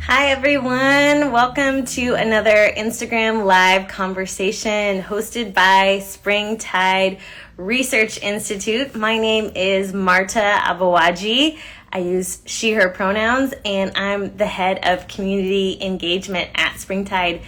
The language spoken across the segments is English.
Hi everyone, welcome to another Instagram live conversation hosted by Springtide Research Institute. My name is Marta Abawaji. I use she, her pronouns, and I'm the head of community engagement at Springtide.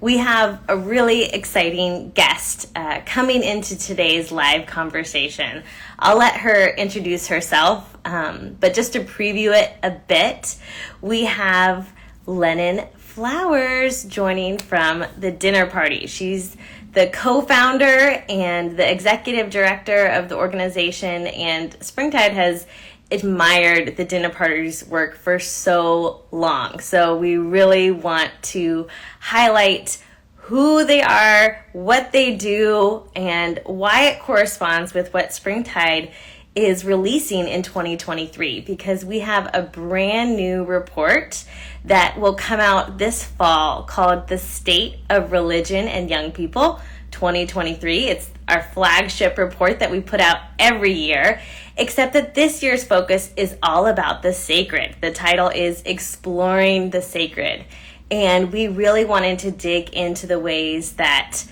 We have a really exciting guest coming into today's live conversation. I'll let her introduce herself, but just to preview it a bit, we have Lennon Flowers joining from the dinner party. She's the co-founder and the executive director of the organization, and Springtide has admired the dinner party's work for so long. So we really want to highlight who they are, what they do, and why it corresponds with what Springtide is releasing in 2023, because we have a brand new report that will come out this fall called The State of Religion and Young People 2023. It's our flagship report that we put out every year, except that this year's focus is all about the sacred. The title is Exploring the Sacred. And we really wanted to dig into the ways that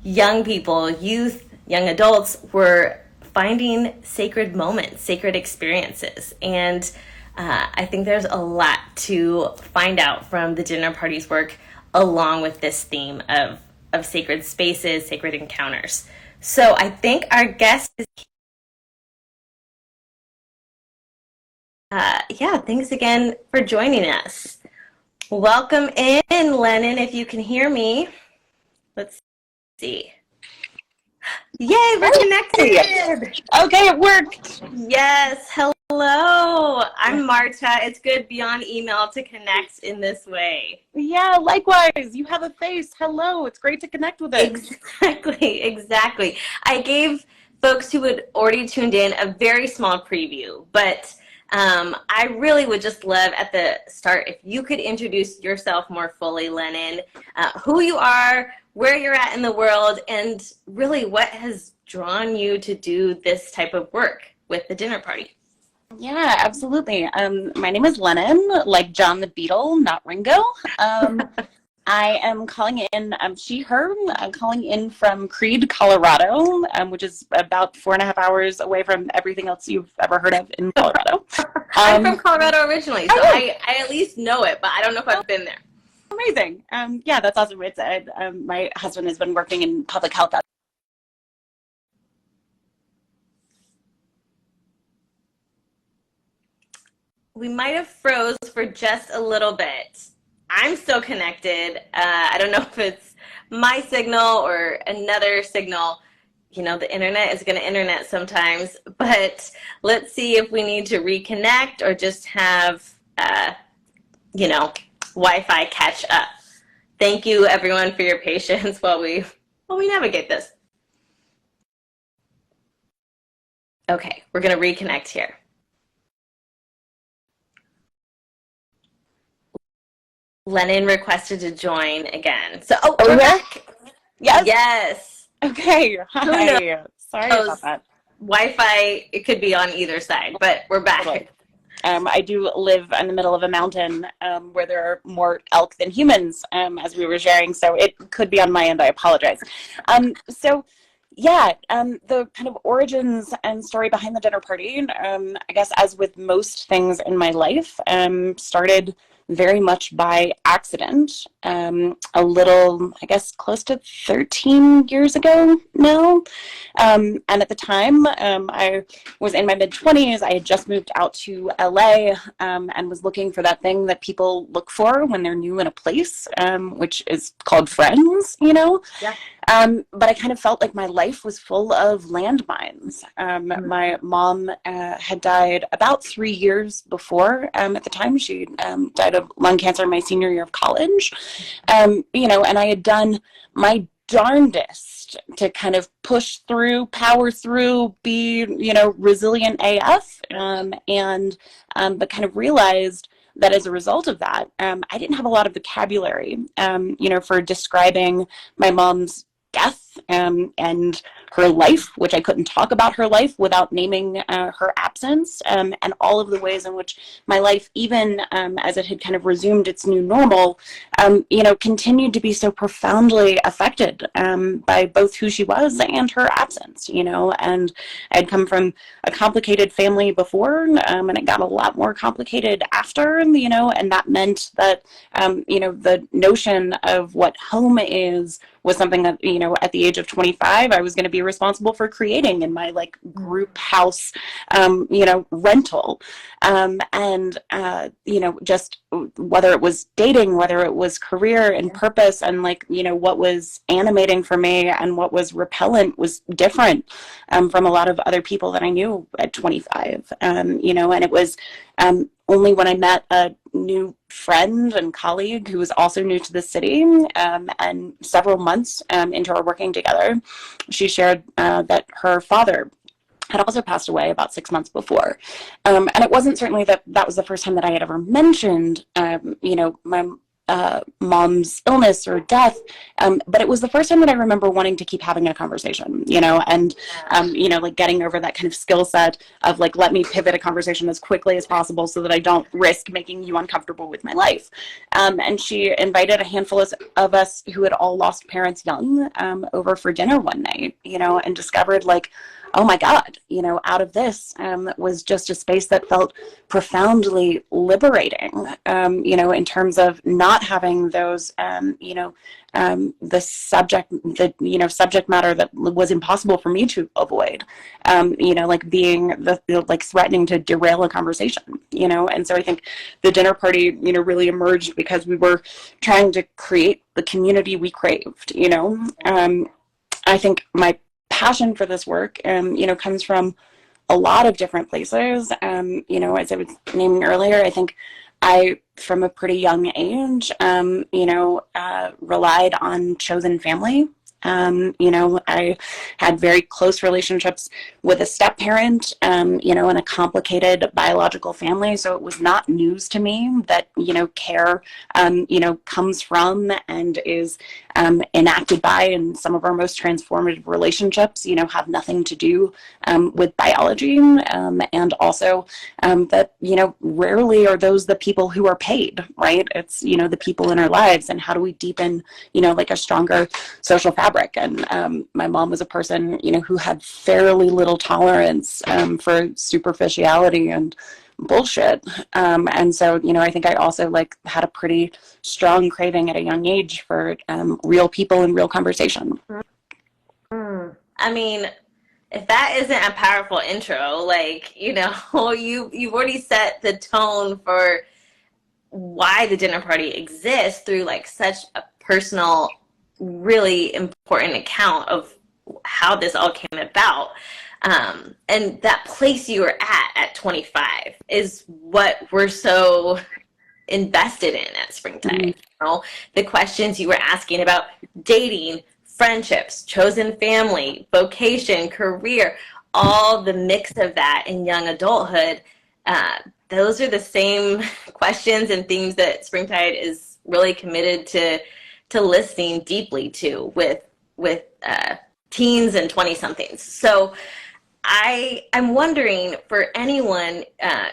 young people, youth, young adults were finding sacred moments, sacred experiences. And I think there's a lot to find out from the dinner party's work along with this theme of sacred spaces, sacred encounters. So I think our guest is thanks again for joining us. Welcome in, Lennon, if you can hear me. Let's see. Yay, we're connected. Okay, it worked. Yes, hello. I'm Marta. It's good beyond email to connect in this way. Yeah, likewise. You have a face. Hello. It's great to connect with us. Exactly. I gave folks who had already tuned in a very small preview, but I really would just love at the start if you could introduce yourself more fully, Lennon, who you are, where you're at in the world, and really what has drawn you to do this type of work with the dinner party. Yeah, absolutely. My name is Lennon, like John the Beetle, not Ringo. I am calling in, she, her, I'm calling in from Creede, Colorado, which is about 4.5 hours away from everything else you've ever heard of in Colorado. I'm from Colorado originally, so I at least know it, but I don't know if I've been there. Amazing. Yeah, that's awesome. It's, my husband has been working in public health. We might have froze for just a little bit. I'm still connected. I don't know if it's my signal or another signal. You know, the internet is going to internet sometimes, but let's see if we need to reconnect or just have, Wi-Fi catch up. Thank you, everyone, for your patience while we navigate this. Okay, we're going to reconnect here. Lennon requested to join again. So, we're back. Yes. Yes. Okay. Hi. Sorry about that. Wi-Fi, it could be on either side, but we're back. Totally. I do live in the middle of a mountain where there are more elk than humans, as we were sharing, so it could be on my end. I apologize. The kind of origins and story behind the dinner party, I guess as with most things in my life, started very much by accident, a little, I guess, close to 13 years ago now. And at the time, I was in my mid-20s. I had just moved out to LA and was looking for that thing that people look for when they're new in a place, which is called friends, you know? Yeah. But I kind of felt like my life was full of landmines. My mom had died about 3 years before. At the time, she died of lung cancer in my senior year of college. And I had done my darndest to kind of push through, power through, be, resilient AF, but kind of realized that as a result of that, I didn't have a lot of vocabulary, for describing my mom's death and her life, which I couldn't talk about her life without naming her absence, and all of the ways in which my life, even as it had kind of resumed its new normal, continued to be so profoundly affected by both who she was and her absence, and I'd come from a complicated family before, and it got a lot more complicated after, and that meant that, the notion of what home is was something that, at the age of 25, I was going to be responsible for creating in my group house, rental. Just whether it was dating, whether it was career and purpose, and what was animating for me and what was repellent was different from a lot of other people that I knew at 25. And it was only when I met a new friend and colleague who was also new to the city, and several months into our working together, she shared that her father had also passed away about 6 months before. And it wasn't certainly that was the first time that I had ever mentioned, my mom's illness or death, but it was the first time that I remember wanting to keep having a conversation, and getting over that kind of skill set of let me pivot a conversation as quickly as possible so that I don't risk making you uncomfortable with my life. And she invited a handful of us who had all lost parents young over for dinner one night, and discovered oh my God, out of this was just a space that felt profoundly liberating, in terms of not having those, the subject matter that was impossible for me to avoid, being threatening to derail a conversation, and so I think the dinner party, really emerged because we were trying to create the community we craved, I think my passion for this work, comes from a lot of different places. As I was naming earlier, I think I, from a pretty young age, relied on chosen family. I had very close relationships with a step parent, in a complicated biological family. So it was not news to me that, care, comes from and is enacted by, and some of our most transformative relationships, have nothing to do with biology. And also that, rarely are those the people who are paid, right? It's, the people in our lives, and how do we deepen, a stronger social fabric. And my mom was a person, who had fairly little tolerance for superficiality and bullshit. And so, I think I also had a pretty strong craving at a young age for real people and real conversation. I mean, if that isn't a powerful intro, you've already set the tone for why the dinner party exists through such a personal, really important account of how this all came about. And that place you were at 25 is what we're so invested in at Springtide. The questions you were asking about dating, friendships, chosen family, vocation, career, all the mix of that in young adulthood. Those are the same questions and themes that Springtide is really committed to listening deeply to with teens and 20-somethings. So I'm wondering, for anyone,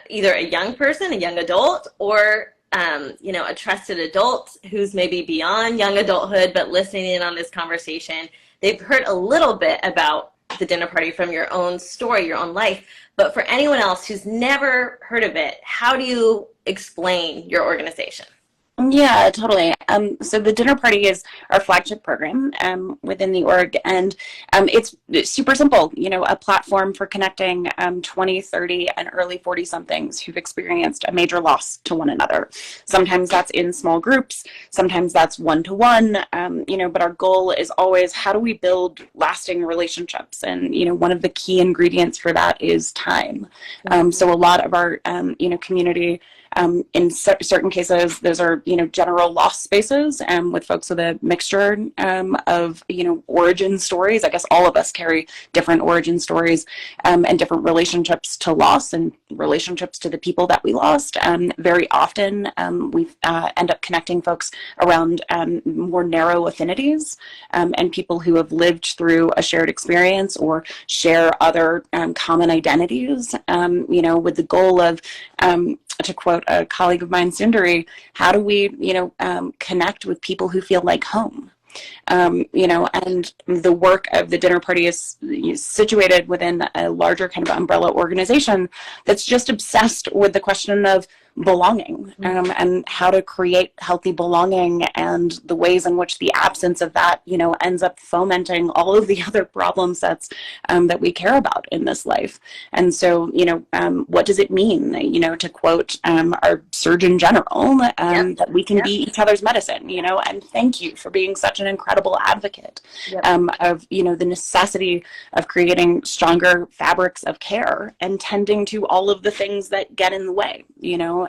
either a young person, a young adult, or a trusted adult who's maybe beyond young adulthood but listening in on this conversation, they've heard a little bit about the dinner party from your own story, your own life. But for anyone else who's never heard of it, how do you explain your organization? Yeah, totally. So the dinner party is our flagship program within the org, and it's super simple, a platform for connecting 20, 30, and early 40-somethings who've experienced a major loss to one another. Sometimes that's in small groups, sometimes that's one-to-one, but our goal is always, how do we build lasting relationships? And, one of the key ingredients for that is time. So a lot of our, community In certain cases, those are, general loss spaces, with folks with a mixture of, origin stories. I guess all of us carry different origin stories, and different relationships to loss and relationships to the people that we lost. Very often, we end up connecting folks around more narrow affinities, and people who have lived through a shared experience or share other common identities, with the goal of, to quote a colleague of mine, Sundari, how do we, connect with people who feel like home? And the work of the dinner party is situated within a larger kind of umbrella organization that's just obsessed with the question of belonging, and how to create healthy belonging, and the ways in which the absence of that, ends up fomenting all of the other problem sets that we care about in this life. And so, what does it mean, to quote our Surgeon General, that we can be each other's medicine, and thank you for being such an incredible advocate of, the necessity of creating stronger fabrics of care and tending to all of the things that get in the way,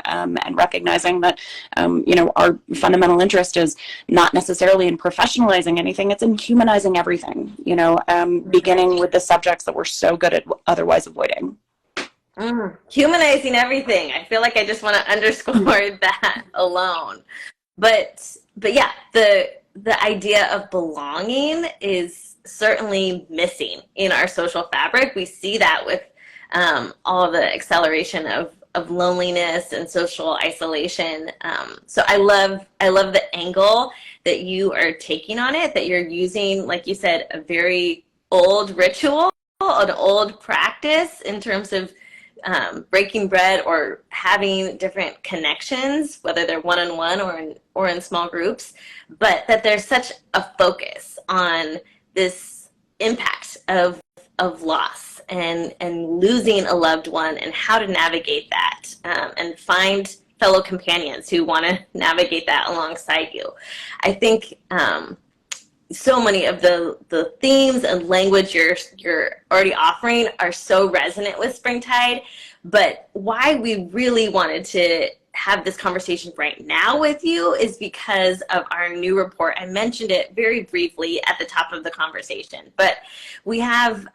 and recognizing that, our fundamental interest is not necessarily in professionalizing anything, it's in humanizing everything, beginning with the subjects that we're so good at otherwise avoiding. Humanizing everything. I feel like I just want to underscore that alone. But yeah, the idea of belonging is certainly missing in our social fabric. We see that with all of the acceleration of loneliness and social isolation. So I love the angle that you are taking on it, that you're using, like you said, a very old ritual, an old practice in terms of breaking bread or having different connections, whether they're one-on-one or in small groups, but that there's such a focus on this impact of loss and losing a loved one, and how to navigate that, and find fellow companions who want to navigate that alongside you. I think so many of the themes and language you're already offering are so resonant with Springtide, but why we really wanted to have this conversation right now with you is because of our new report. I mentioned it very briefly at the top of the conversation, but we have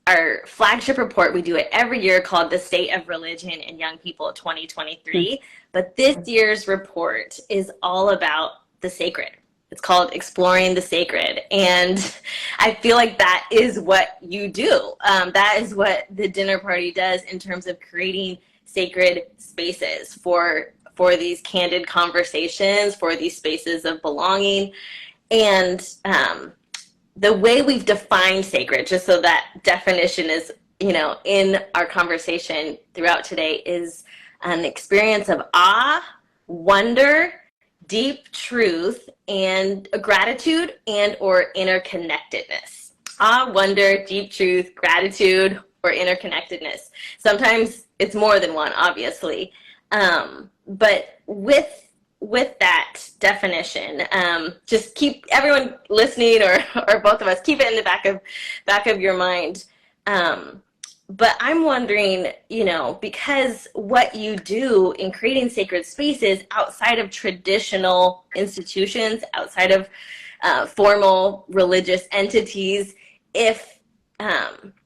our flagship report. We do it every year, called The State of Religion in Young People 2023. But this year's report is all about the sacred. It's called Exploring the Sacred. And I feel like that is what you do. That is what the dinner party does in terms of creating sacred spaces for these candid conversations, for these spaces of belonging. And the way we've defined sacred, just so that definition is, in our conversation throughout today, is an experience of awe, wonder, deep truth, and a gratitude and or interconnectedness. Awe, wonder, deep truth, gratitude, or interconnectedness. Sometimes it's more than one, obviously. But with that definition, just keep everyone listening, or both of us, keep it in the back of your mind. But I'm wondering, because what you do in creating sacred spaces outside of traditional institutions, outside of formal religious entities, if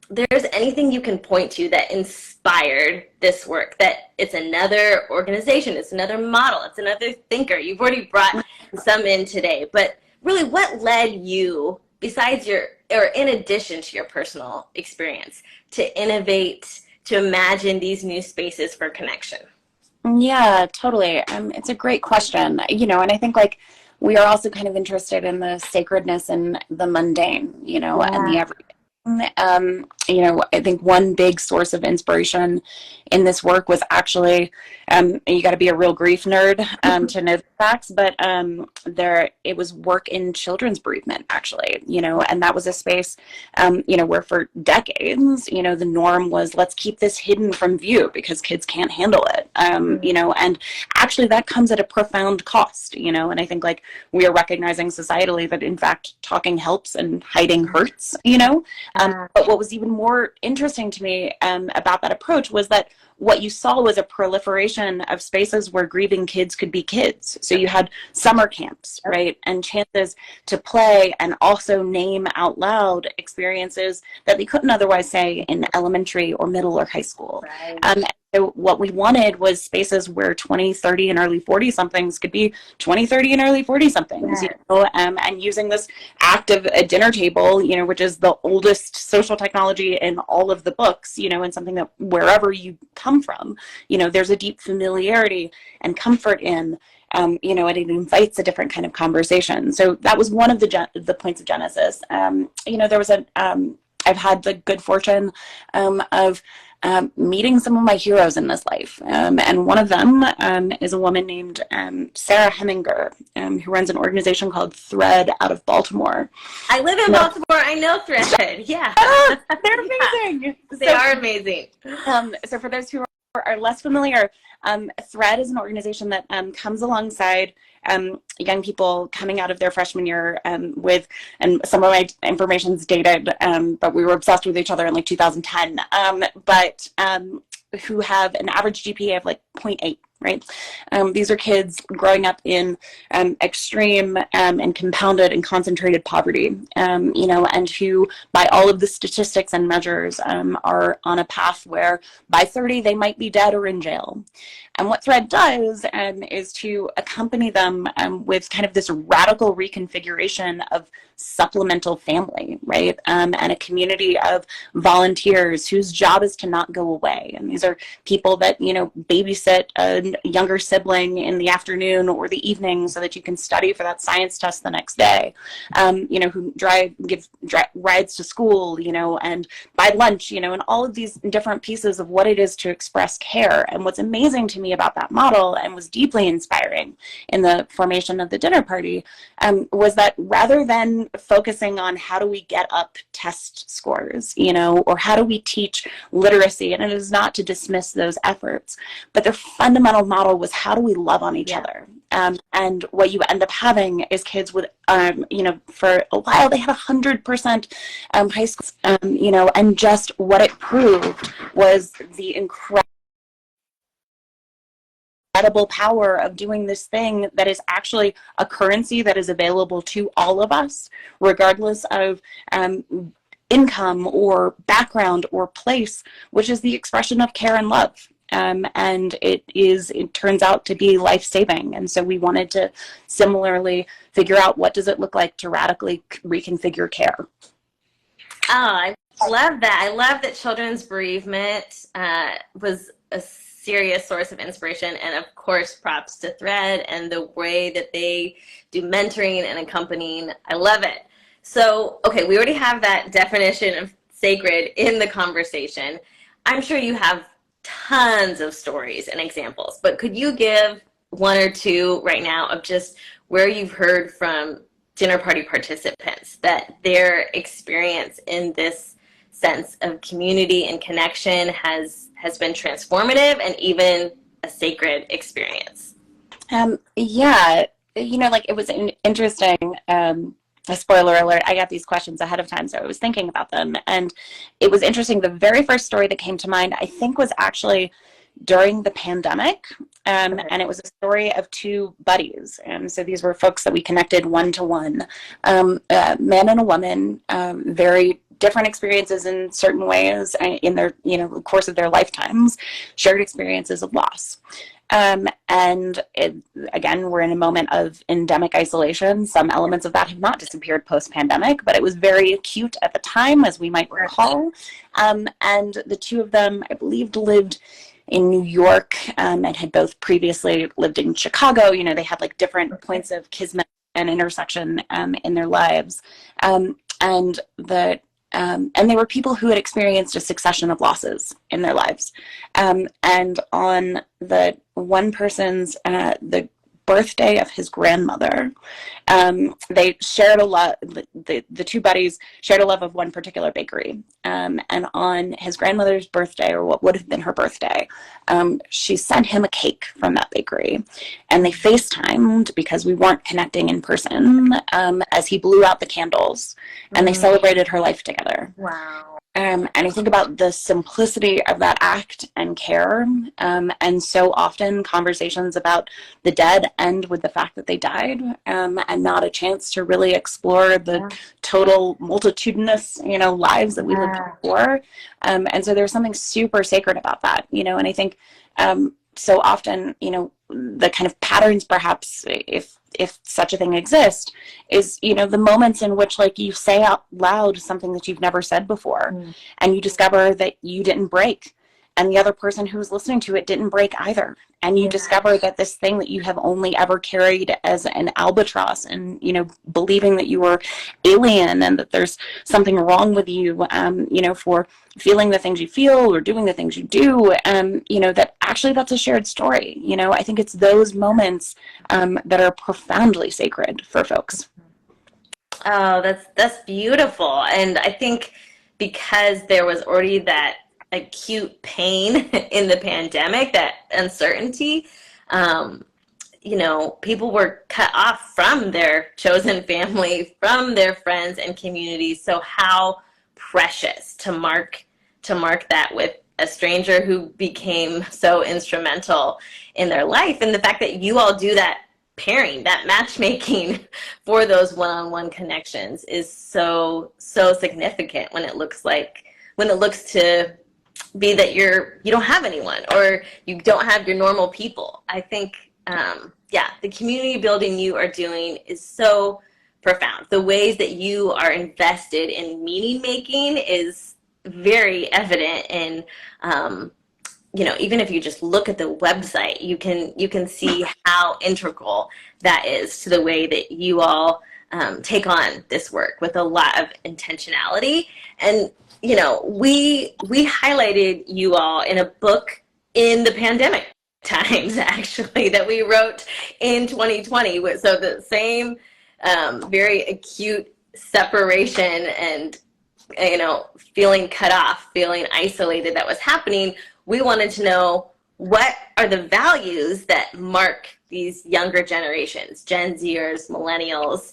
there's anything you can point to that inspired this work, that it's another organization, it's another model, it's another thinker. You've already brought some in today, but really what led you, besides or in addition to your personal experience, to innovate, to imagine these new spaces for connection? Yeah, totally. It's a great question, and I think we are also kind of interested in the sacredness and the mundane, and the everyday. I think one big source of inspiration in this work was actually, you got to be a real grief nerd to know the facts, but it was work in children's bereavement, actually, and that was a space, where for decades, the norm was, let's keep this hidden from view because kids can't handle it, and actually that comes at a profound cost, and I think we are recognizing societally that in fact talking helps and hiding hurts, But what was even more interesting to me about that approach was that what you saw was a proliferation of spaces where grieving kids could be kids. So you had summer camps, right? And chances to play and also name out loud experiences that they couldn't otherwise say in elementary or middle or high school. Right. So what we wanted was spaces where 20, 30, and early 40-somethings could be 20, 30, and early 40-somethings, you know, and using this act of a dinner table, you know, which is the oldest social technology in all of the books, you know, and something that wherever you come from, you know, there's a deep familiarity and comfort in, you know, and it invites a different kind of conversation. So that was one of the points of Genesis. You know, there was I've had the good fortune of meeting some of my heroes in this life. And one of them is a woman named Sarah Heminger, who runs an organization called Thread out of Baltimore. I live in Baltimore. I know Thread. Yeah. They're amazing. They are amazing. So for those who are less familiar, Thread is an organization that comes alongside young people coming out of their freshman year with, and some of my information's dated, but we were obsessed with each other in like 2010, but who have an average GPA of like 0.8. Right? These are kids growing up in extreme and compounded and concentrated poverty, you know, and who, by all of the statistics and measures, are on a path where by 30 they might be dead or in jail. And what Thread does is to accompany them with kind of this radical reconfiguration of supplemental family, right? And a community of volunteers whose job is to not go away. And these are people that, you know, babysit a younger sibling in the afternoon or the evening so that you can study for that science test the next day, you know, who give rides to school, you know, and buy lunch, you know, and all of these different pieces of what it is to express care. And what's amazing to me about that model, and was deeply inspiring in the formation of the dinner party, was that rather than focusing on how do we get up test scores, you know, or how do we teach literacy, and it is not to dismiss those efforts, but their fundamental model was how do we love on each other. And what you end up having is kids with, you know, for a while they had 100% high school, you know, and just what it proved was the incredible power of doing this thing that is actually a currency that is available to all of us, regardless of income or background or place, which is the expression of care and love. And it turns out to be life-saving. And so we wanted to similarly figure out what does it look like to radically reconfigure care. Oh, I love that. I love that children's bereavement was a serious source of inspiration, and of course props to Thread and the way that they do mentoring and accompanying. I love it. So, okay, we already have that definition of sacred in the conversation. I'm sure you have tons of stories and examples, but could you give one or two right now of just where you've heard from dinner party participants that their experience in this sense of community and connection has been transformative and even a sacred experience? Yeah, you know, like it was interesting. A spoiler alert, I got these questions ahead of time, so I was thinking about them. And it was interesting. The very first story that came to mind, I think, was actually during the pandemic. And it was a story of two buddies. So these were folks that we connected one-to-one, a man and a woman, very different experiences in certain ways in their, you know, course of their lifetimes, shared experiences of loss. And again, we're in a moment of endemic isolation. Some elements of that have not disappeared post-pandemic, but it was very acute at the time, as we might recall. And the two of them, I believe, lived in New York and had both previously lived in Chicago. You know, they had like different points of kismet and intersection in their lives. And they were people who had experienced a succession of losses in their lives. And on the one person's, the birthday of his grandmother. They shared a lot, the two buddies shared a love of one particular bakery. And on his grandmother's birthday, or what would have been her birthday, she sent him a cake from that bakery. And they FaceTimed because we weren't connecting in person, as he blew out the candles, and they celebrated her life together. Wow. And I think about the simplicity of that act and care. And so often conversations about the dead end with the fact that they died, and not a chance to really explore the total multitudinous, lives that we lived before. And so there's something super sacred about that, and I think so often, the kind of patterns, perhaps, if such a thing exists, is, the moments in which, like, you say out loud something that you've never said before, and you discover that you didn't break, and the other person who was listening to it didn't break either. And you discover that this thing that you have only ever carried as an albatross, and, believing that you were alien and that there's something wrong with you, for feeling the things you feel or doing the things you do, that actually that's a shared story. I think it's those moments that are profoundly sacred for folks. Oh, that's beautiful. And I think because there was already that acute pain in the pandemic, that uncertainty, people were cut off from their chosen family, from their friends and communities. So how precious to mark that with a stranger who became so instrumental in their life. And the fact that you all do that pairing, that matchmaking for those one-on-one connections is so significant when it looks to be that you don't have anyone, or you don't have your normal people. I think the community building you are doing is so profound. The ways that you are invested in meaning making is very evident in even if you just look at the website, you can see how integral that is to the way that you all take on this work with a lot of intentionality. And we highlighted you all in a book in the pandemic times, actually, that we wrote in 2020. So the same very acute separation and feeling cut off, feeling isolated that was happening. We wanted to know, what are the values that mark these younger generations, Gen Zers, millennials,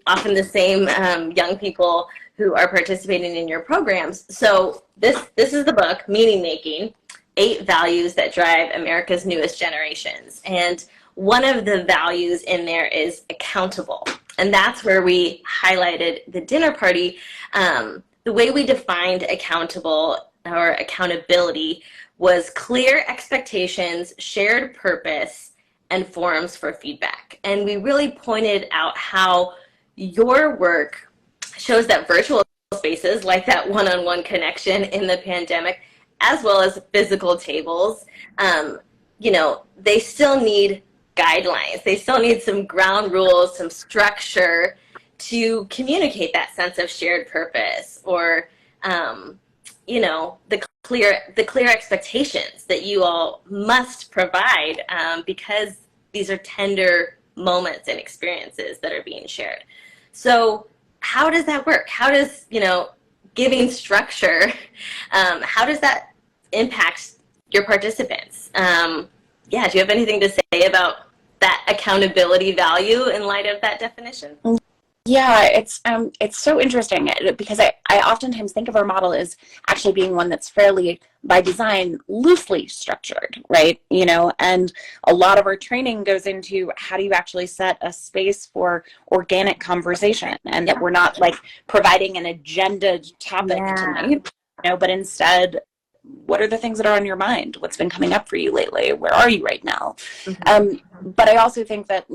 often the same young people who are participating in your programs. So this is the book, Meaning Making, 8 Values That Drive America's Newest Generations. And one of the values in there is accountable. And that's where we highlighted the dinner party. The way we defined accountable or accountability was clear expectations, shared purpose, and forums for feedback. And we really pointed out how your work shows that virtual spaces, like that one-on-one connection in the pandemic, as well as physical tables, they still need guidelines. They still need some ground rules, some structure to communicate that sense of shared purpose, or the clear expectations that you all must provide, because these are tender moments and experiences that are being shared. So how does that work? How does giving structure, how does that impact your participants? Do you have anything to say about that accountability value in light of that definition? Yeah, it's so interesting, because I oftentimes think of our model as actually being one that's fairly, by design, loosely structured, right? And a lot of our training goes into how do you actually set a space for organic conversation, and that we're not like providing an agenda topic tonight, but instead, what are the things that are on your mind? What's been coming up for you lately? Where are you right now? But I also think that,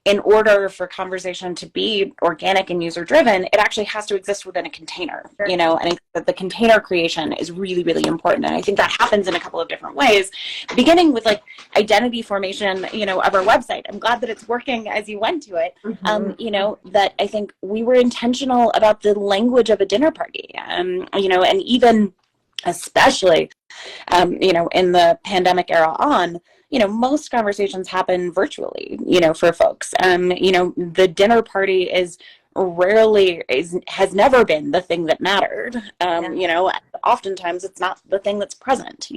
in order for conversation to be organic and user-driven, it actually has to exist within a container, and I think that the container creation is really, really important. And I think that happens in a couple of different ways, beginning with identity formation, of our website. I'm glad that it's working as you went to it. That I think we were intentional about the language of a dinner party, and even especially in the pandemic era on, most conversations happen virtually, for folks. The dinner party has never been the thing that mattered. Oftentimes it's not the thing that's present,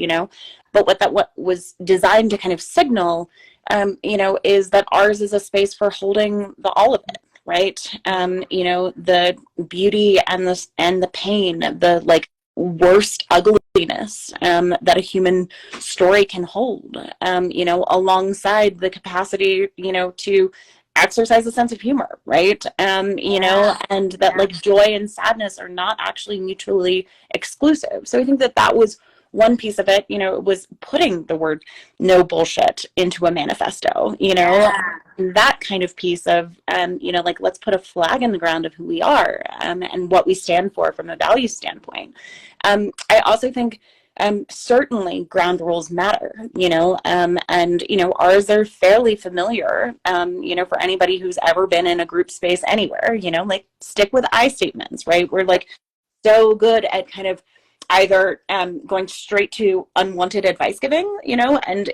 but what was designed to kind of signal, is that ours is a space for holding all of it. Right. The beauty and the pain, the like worst ugliness that a human story can hold, alongside the capacity, to exercise a sense of humor, right? And that like joy and sadness are not actually mutually exclusive. So I think that was one piece of it. It was putting the word no bullshit into a manifesto, that kind of piece of, like, let's put a flag in the ground of who we are, and what we stand for from a value standpoint. I also think certainly ground rules matter, and, ours are fairly familiar, for anybody who's ever been in a group space anywhere, like stick with I statements, right? We're like so good at kind of either going straight to unwanted advice giving, and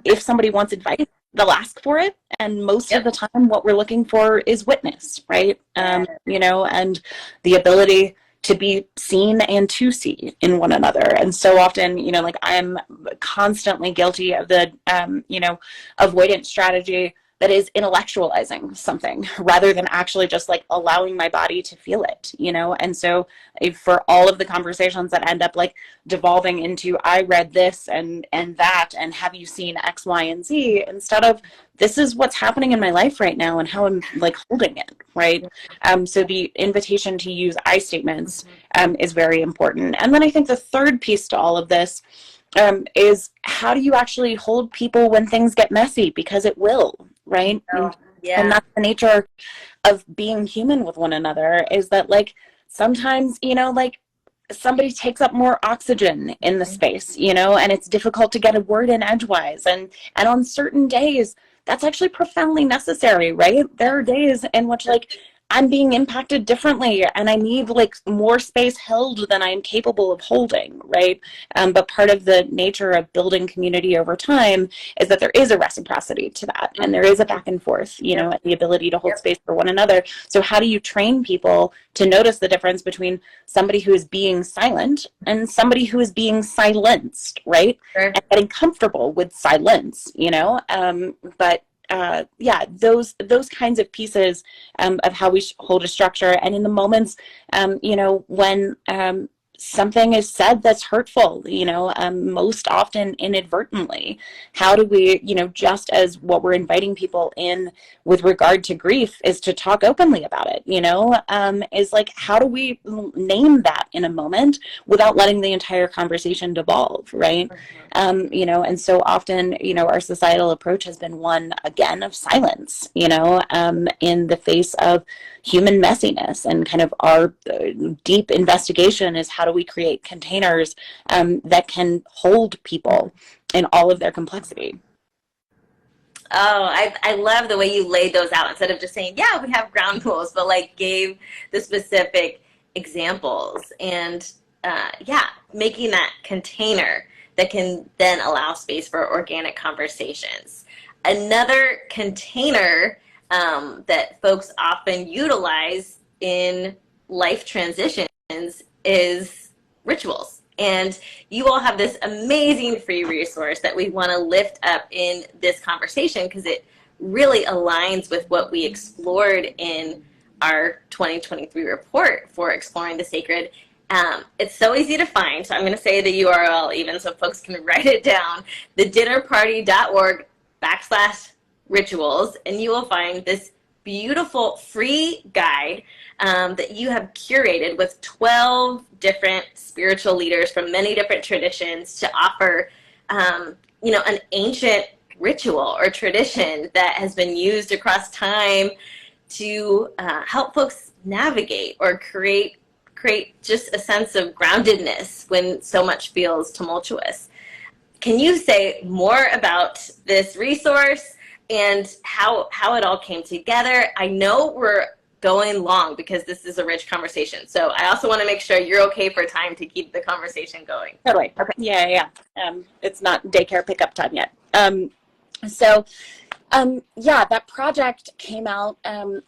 if somebody wants advice, they'll ask for it. And most of the time what we're looking for is witness, right? And the ability to be seen and to see in one another. And so often, like I'm constantly guilty of the, avoidance strategy that is intellectualizing something rather than actually just like allowing my body to feel it, And so for all of the conversations that end up like devolving into, I read this and that, and have you seen X, Y, and Z, instead of this is what's happening in my life right now and how I'm like holding it, right? So the invitation to use I statements is very important. And then I think the third piece to all of this is how do you actually hold people when things get messy? Because it will, right? And that's the nature of being human with one another, is that like sometimes, like somebody takes up more oxygen in the space, and it's difficult to get a word in edgewise. And on certain days, that's actually profoundly necessary, right? There are days in which like I'm being impacted differently and I need like more space held than I'm capable of holding, right? But part of the nature of building community over time is that there is a reciprocity to that, and there is a back and forth, and the ability to hold space for one another. So how do you train people to notice the difference between somebody who is being silent and somebody who is being silenced, right? Sure. And getting comfortable with silence, but those kinds of pieces of how we hold a structure. And in the moments, when something is said that's hurtful, most often inadvertently, how do we, just as what we're inviting people in with regard to grief is to talk openly about it, is like, how do we name that in a moment without letting the entire conversation devolve, right? And so often, our societal approach has been one, again, of silence, in the face of human messiness, and kind of our deep investigation is how do we create containers that can hold people in all of their complexity. Oh, I love the way you laid those out, instead of just saying, yeah, we have ground rules, but like gave the specific examples, and making that container that can then allow space for organic conversations. Another container that folks often utilize in life transitions is rituals. And you all have this amazing free resource that we want to lift up in this conversation, because it really aligns with what we explored in our 2023 report for exploring the sacred. It's so easy to find, so I'm going to say the URL even so folks can write it down, thedinnerparty.org/rituals, and you will find this beautiful free guide that you have curated with 12 different spiritual leaders from many different traditions to offer, an ancient ritual or tradition that has been used across time to help folks navigate or create just a sense of groundedness when so much feels tumultuous. Can you say more about this resource and how it all came together? I know we're going long because this is a rich conversation. So I also want to make sure you're okay for time to keep the conversation going. Totally. Okay. Yeah. It's not daycare pickup time yet. So that project came out.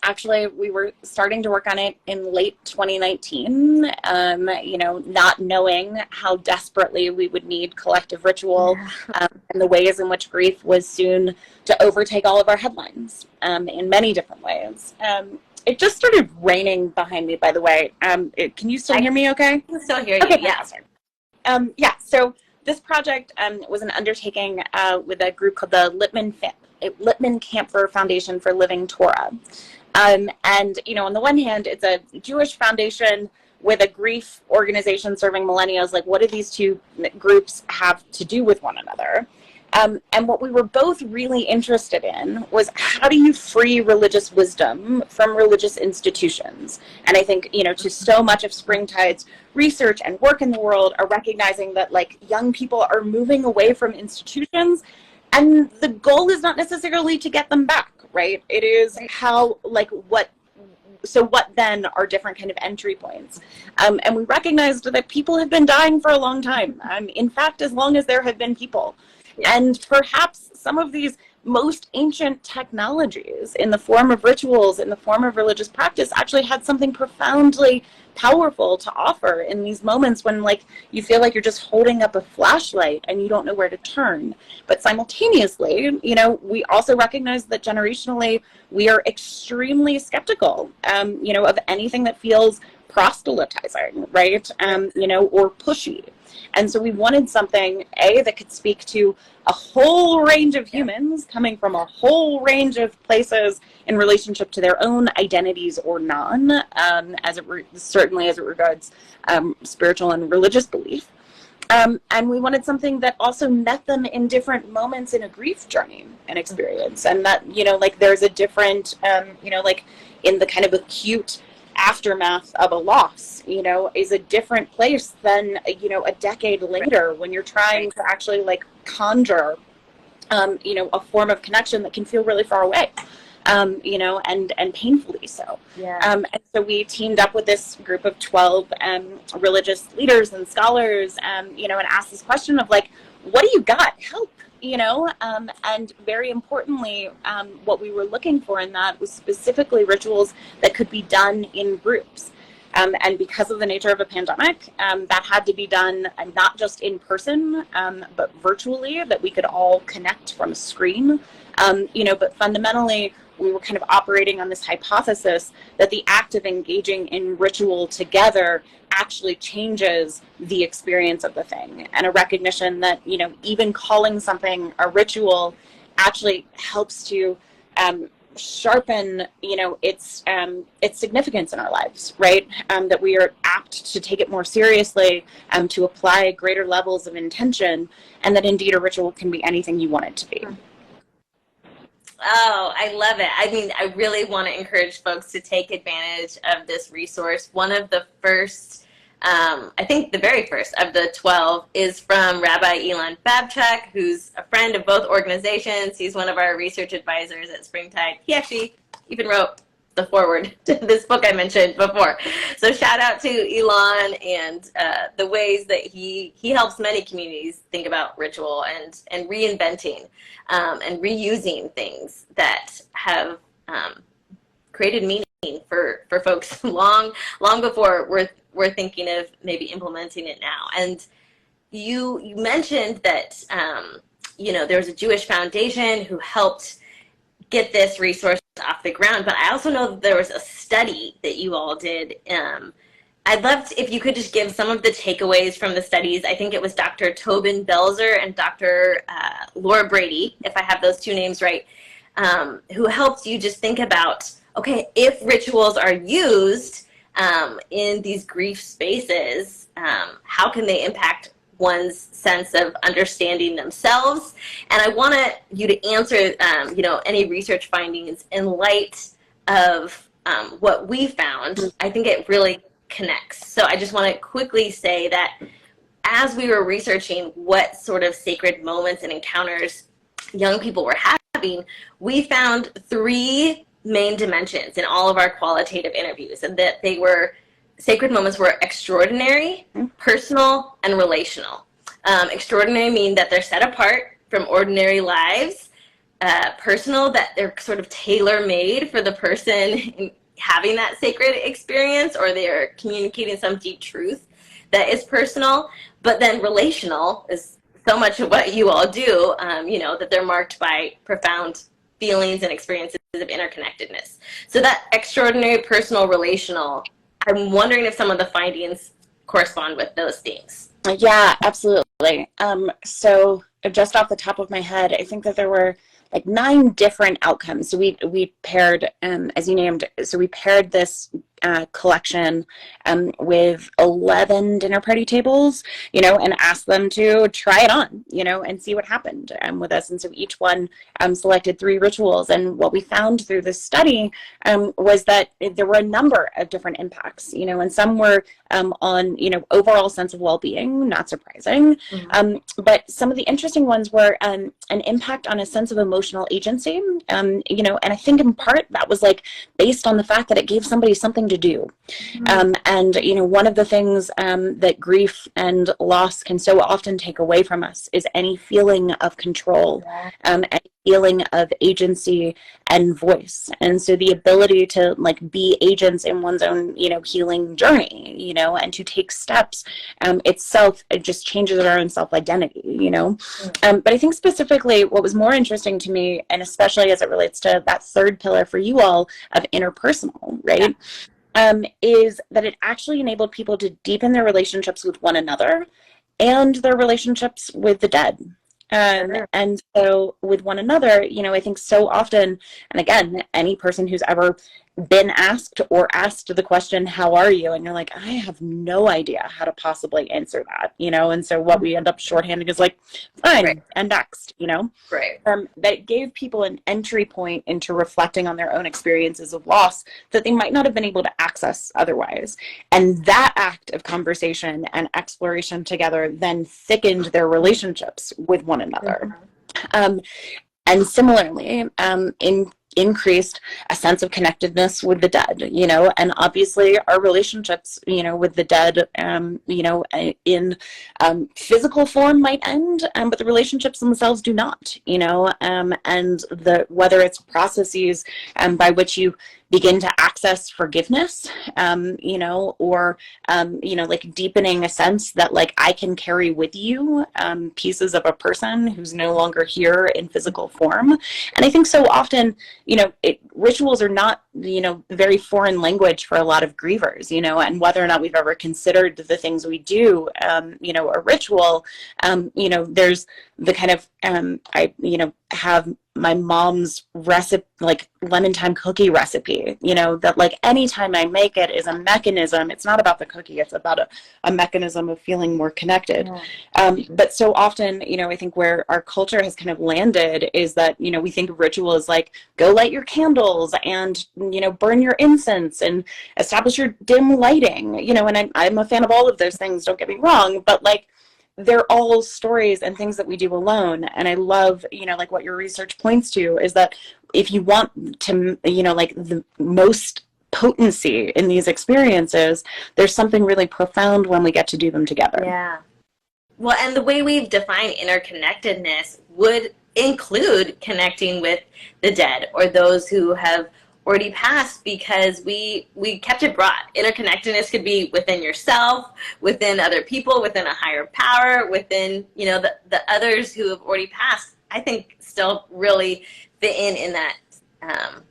Actually, we were starting to work on it in late 2019, not knowing how desperately we would need collective ritual, and the ways in which grief was soon to overtake all of our headlines in many different ways. It just started raining behind me, by the way. Can you still hear me okay? I can still hear you, okay, yeah. So this project was an undertaking with a group called the Lippmann Camphor Foundation for Living Torah. And, on the one hand, it's a Jewish foundation with a grief organization serving millennials. Like, what do these two groups have to do with one another? And what we were both really interested in was, how do you free religious wisdom from religious institutions? And I think, to so much of Springtide's research and work in the world are recognizing that, like, young people are moving away from institutions, and the goal is not necessarily to get them back, right? It is what then are different kind of entry points. And we recognized that people have been dying for a long time. In fact, as long as there have been people. And perhaps some of these most ancient technologies in the form of rituals, in the form of religious practice, actually had something profoundly powerful to offer in these moments when, like, you feel like you're just holding up a flashlight and you don't know where to turn. But simultaneously, we also recognize that generationally we are extremely skeptical, of anything that feels proselytizing, right? Or pushy. And so we wanted something, that could speak to a whole range of humans coming from a whole range of places in relationship to their own identities or non, certainly as it regards spiritual and religious belief. And we wanted something that also met them in different moments in a grief journey and experience. And that, there's a different, in the kind of acute aftermath of a loss, is a different place than, a decade later when you're trying to actually, like, conjure, a form of connection that can feel really far away, and painfully so. Yeah. And so we teamed up with this group of 12 religious leaders and scholars, and asked this question of, like, what do you got? Help. And very importantly, what we were looking for in that was specifically rituals that could be done in groups. And because of the nature of a pandemic, that had to be done not just in person, but virtually, that we could all connect from a screen. But fundamentally, we were kind of operating on this hypothesis that the act of engaging in ritual together actually changes the experience of the thing, and a recognition that, even calling something a ritual actually helps to sharpen, its significance in our lives, right? That we are apt to take it more seriously, to apply greater levels of intention, and that indeed a ritual can be anything you want it to be. Oh, I love it. I mean, I really want to encourage folks to take advantage of this resource. One of the first, I think the very first of the 12 is from Rabbi Elon Babchuk, who's a friend of both organizations. He's one of our research advisors at Springtide. He actually even wrote the foreword to this book I mentioned before. So shout out to Elon and the ways that he helps many communities think about ritual and reinventing and reusing things that have created meaning for folks long before we're thinking of maybe implementing it now. And you mentioned that there was a Jewish foundation who helped get this resource off the ground, but I also know that there was a study that you all did. I'd love if you could just give some of the takeaways from the studies. I think it was Dr. Tobin Belzer and Dr. Laura Brady, if I have those two names right, who helped you just think about, okay, if rituals are used in these grief spaces, how can they impact one's sense of understanding themselves? And I want you to answer, any research findings in light of what we found. I think it really connects. So I just want to quickly say that as we were researching what sort of sacred moments and encounters young people were having, we found 3 main dimensions in all of our qualitative interviews, and that they were sacred moments were extraordinary, personal, and relational. Extraordinary mean that they're set apart from ordinary lives. Personal, that they're sort of tailor-made for the person having that sacred experience, or they're communicating some deep truth that is personal. But then relational is so much of what you all do, that they're marked by profound feelings and experiences of interconnectedness. So that extraordinary, personal, relational, I'm wondering if some of the findings correspond with those themes. Yeah, absolutely. So just off the top of my head, I think that there were like 9 different outcomes. So we paired, as you named, so we paired this collection with 11 dinner party tables, and asked them to try it on, and see what happened with us. And so each one selected 3 rituals. And what we found through this study was that there were a number of different impacts, and some were on, overall sense of well-being, not surprising. But some of the interesting ones were an impact on a sense of emotional agency, and I think in part that was like based on the fact that it gave somebody something to do. And one of the things that grief and loss can so often take away from us is any feeling of control, any feeling of agency and voice. And so the ability to like be agents in one's own healing journey, and to take steps itself, it just changes our own self-identity. But I think specifically what was more interesting to me, and especially as it relates to that third pillar for you all of interpersonal, right? Is that it actually enabled people to deepen their relationships with one another and their relationships with the dead. And so with one another, I think so often, and again, any person who's ever been asked the question, how are you? And you're like, I have no idea how to possibly answer that, and so what we end up shorthanding is like, fine, right. And next, Right. That gave people an entry point into reflecting on their own experiences of loss that they might not have been able to access otherwise. And that act of conversation and exploration together then thickened their relationships with one another. And similarly, increased a sense of connectedness with the dead, and obviously our relationships, with the dead, in physical form might end, but the relationships themselves do not, and whether it's processes by which you begin to access forgiveness, or, like deepening a sense that like I can carry with you pieces of a person who's no longer here in physical form. And I think so often, rituals are not, very foreign language for a lot of grievers, and whether or not we've ever considered the things we do, a ritual, there's the kind of, I have my mom's recipe, like lemon thyme cookie recipe, that like anytime I make it is a mechanism. It's not about the cookie, it's about a mechanism of feeling more connected. But so often, I think where our culture has kind of landed is that, we think of ritual as like, go light your candles and, burn your incense and establish your dim lighting, and I'm a fan of all of those things, don't get me wrong, but like, they're all stories and things that we do alone. And I love, like what your research points to is that if you want to, like the most potency in these experiences, there's something really profound when we get to do them together. Yeah. Well, and the way we've defined interconnectedness would include connecting with the dead or those who have already passed, because we kept it broad. Interconnectedness could be within yourself, within other people, within a higher power, within the others who have already passed. I think still really fit in that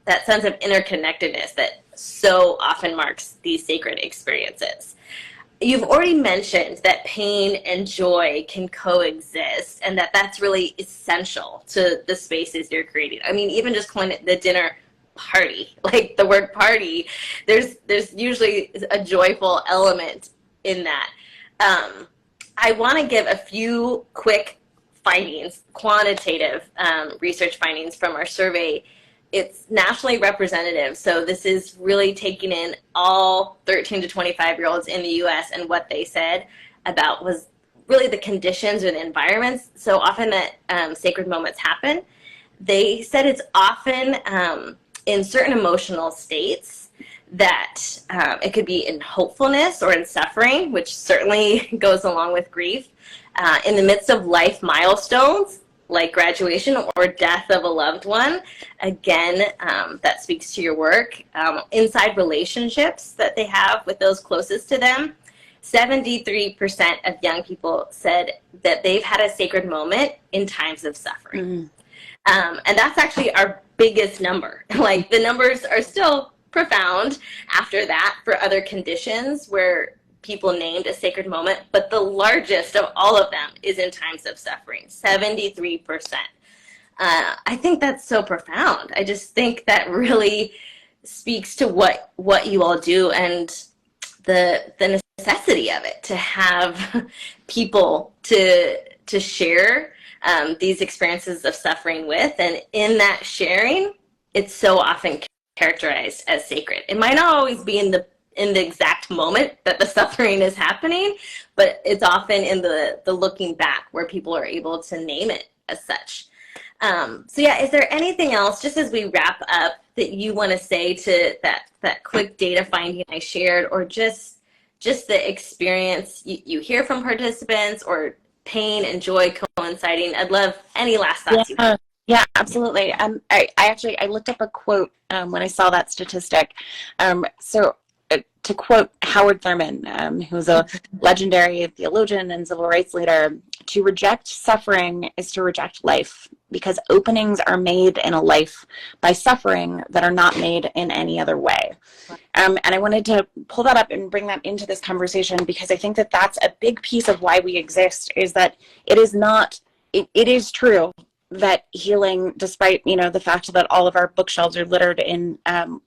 that sense of interconnectedness that so often marks these sacred experiences. You've already mentioned that pain and joy can coexist, and that's really essential to the spaces you're creating. I mean, even just calling it the dinner party, like the word party, there's usually a joyful element in that. I want to give a few quick findings, quantitative research findings from our survey. It's nationally representative, so this is really taking in all 13 to 25-year-olds in the U.S. and what they said about was really the conditions or the environments so often that sacred moments happen. They said it's often in certain emotional states that it could be in hopefulness or in suffering, which certainly goes along with grief, in the midst of life milestones like graduation or death of a loved one. Again, that speaks to your work. Inside relationships that they have with those closest to them, 73% of young people said that they've had a sacred moment in times of suffering. And that's actually our biggest number. Like, the numbers are still profound after that for other conditions where people named a sacred moment, but the largest of all of them is in times of suffering, 73%. I think that's so profound. I just think that really speaks to what you all do and the necessity of it, to have people to share these experiences of suffering with. And in that sharing, it's so often characterized as sacred. It might not always be in the exact moment that the suffering is happening, but it's often in the looking back where people are able to name it as such. So yeah, is there anything else, just as we wrap up, that you want to say to that quick data finding I shared, or just the experience you hear from participants, or pain and joy coinciding? I'd love any last thoughts you have. Yeah, absolutely. I looked up a quote when I saw that statistic. To quote Howard Thurman, who's a legendary theologian and civil rights leader, to reject suffering is to reject life, because openings are made in a life by suffering that are not made in any other way. And I wanted to pull that up and bring that into this conversation, because I think that that's a big piece of why we exist, is that it is true that healing, despite, the fact that all of our bookshelves are littered in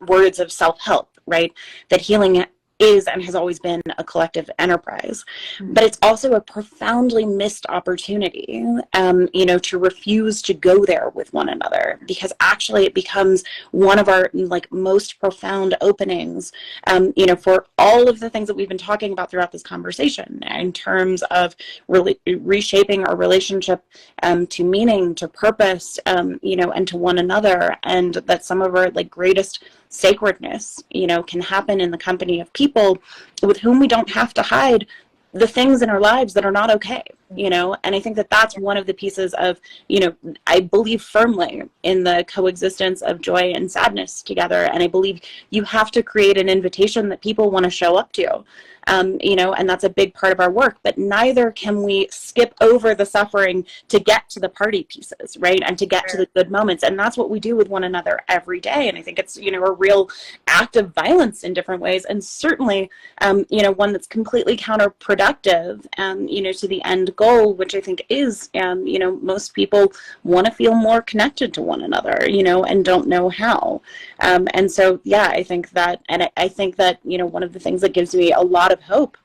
words of self-help, right? That healing is and has always been a collective enterprise. But it's also a profoundly missed opportunity, to refuse to go there with one another, because actually it becomes one of our most profound openings, for all of the things that we've been talking about throughout this conversation, in terms of really reshaping our relationship to meaning, to purpose, and to one another, and that some of our greatest sacredness, can happen in the company of people with whom we don't have to hide the things in our lives that are not okay, and I think that that's one of the pieces of, I believe firmly in the coexistence of joy and sadness together, and I believe you have to create an invitation that people want to show up to, and that's a big part of our work. But neither can we skip over the suffering to get to the party pieces, right? And to get to the good moments. And that's what we do with one another every day. And I think it's, a real act of violence in different ways. And certainly, one that's completely counterproductive, to the end goal, which I think is, most people want to feel more connected to one another, and don't know how. And so, yeah, I think that, and I think that, one of the things that gives me a lot of hope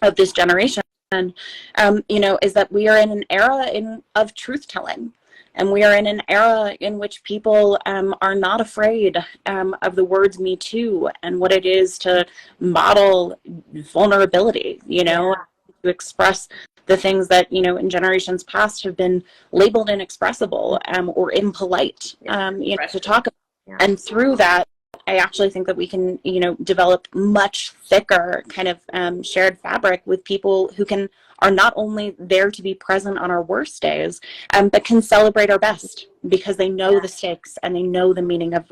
of this generation, is that we are in an era of truth telling. And we are in an era in which people are not afraid of the words "me too" and what it is to model vulnerability, to express the things that, in generations past have been labeled inexpressible or impolite, to talk about. Yeah. And through that, I actually think that we can, develop much thicker kind of shared fabric with people who are not only there to be present on our worst days, but can celebrate our best, because they know the stakes and they know the meaning of,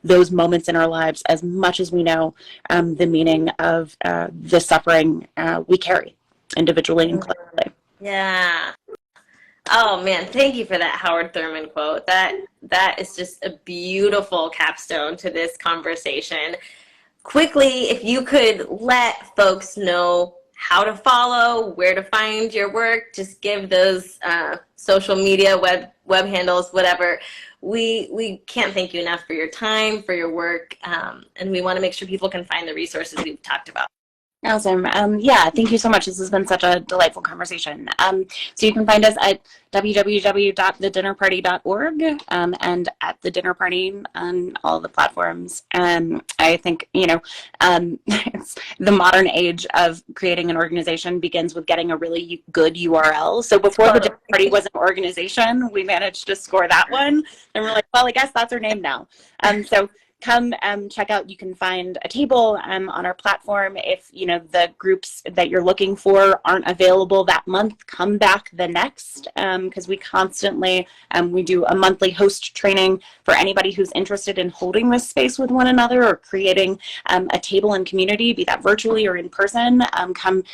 those moments in our lives as much as we know the meaning of the suffering we carry individually and collectively. Yeah. Oh man, thank you for that Howard Thurman quote. That is just a beautiful capstone to this conversation. Quickly, if you could let folks know how to follow, where to find your work, just give those social media, web handles, whatever. We can't thank you enough for your time, for your work, and we want to make sure people can find the resources we've talked about. Awesome. Yeah, thank you so much. This has been such a delightful conversation. So you can find us at www.thedinnerparty.org and at the dinner party on all the platforms. I think, it's the modern age of creating an organization begins with getting a really good URL. So before the dinner party was an organization, we managed to score that one. And we're like, well, I guess that's our name now. So come check out. You can find a table on our platform. If the groups that you're looking for aren't available that month, come back the next, because we constantly we do a monthly host training for anybody who's interested in holding this space with one another or creating a table and community, be that virtually or in person. Come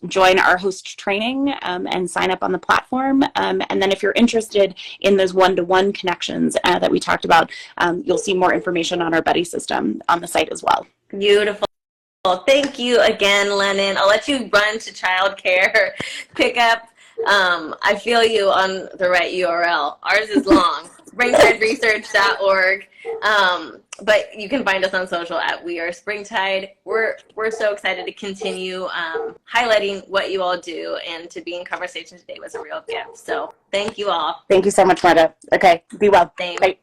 join our host training and sign up on the platform. And then if you're interested in those one-to-one connections that we talked about, you'll see more information on our buddy system on the site as well. Beautiful. Thank you again, Lennon. I'll let you run to childcare, pick up. I feel you on the right URL. Ours is long, springtideresearch.org. But you can find us on social at We Are Springtide. We're so excited to continue highlighting what you all do, and to be in conversation today was a real gift. So thank you all. Thank you so much, Marta. Okay, be well. Thanks. Bye.